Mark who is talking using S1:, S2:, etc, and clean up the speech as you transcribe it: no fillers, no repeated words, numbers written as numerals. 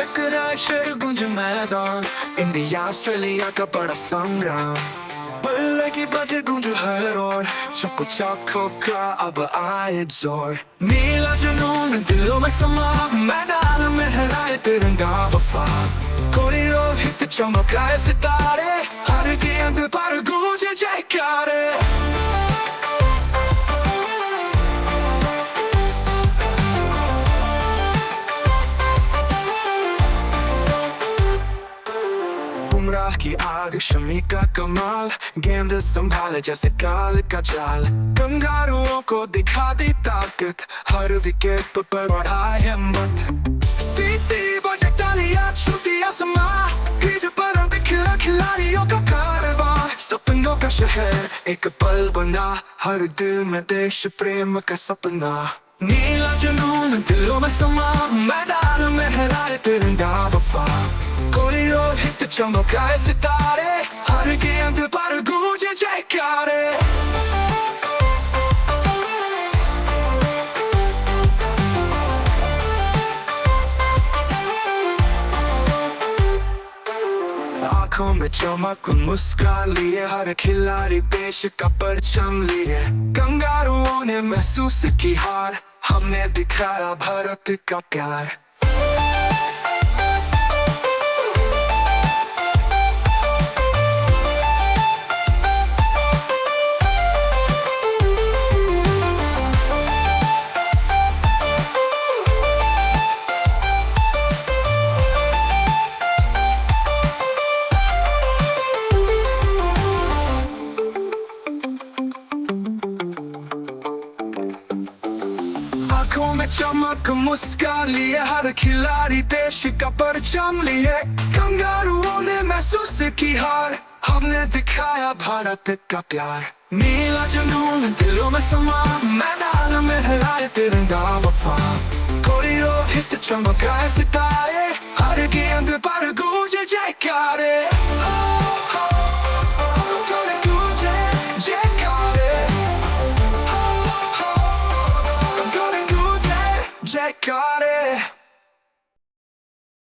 S1: टकराए शेर गुंज मैदान, इंडिया ऑस्ट्रेलिया का बड़ा संग्राम। बल्ले की बजे गूंज हर ओर, चक्को चाको का अब आए जोर। नीला जुनून दिलों में समा, मैदान में हराए तिरंगा वफा। कोई रोहित चमकाए सितारे, हर गेंद पर गूंजे जयकारे। कुमराह की आग, शमी का कमाल, गेंद संभाले जैसे काल का जाल। कंगारुओं को दिखा दी ताकत, हर विकेट पर बढ़ाए हिम्मत। सीटी बजे तालियां छूटी आसमां, क्रीज पर बिखरा खिलाड़ियों का कारवां। सपनों का शहर एक पल बना, हर दिल में देश प्रेम का सपना। नीला जुनून दिलों में समा, मैदान में हराए तिरंगा वफा। कोई रोहित चमकाए सितारे, हर गेंद पर गूंजे जयकारे। आंखों में चमक मुस्कान लिए, हर खिलाड़ी देश का परचम लिए। कंगारुओं ने महसूस की हार, हमने दिखाया भारत का प्यार। आंखों में चमक मुस्कान लिए, हर खिलाड़ी देश का परचम लिए। कंगारुओं ने महसूस की हार, हमने दिखाया भारत का प्यार। नीला जुनून दिलों में समा, मैदान में हराए तिरंगा वफा। कोई रोहित चमकाए सितारे, हर गेंद पर गूंजे जयकारे।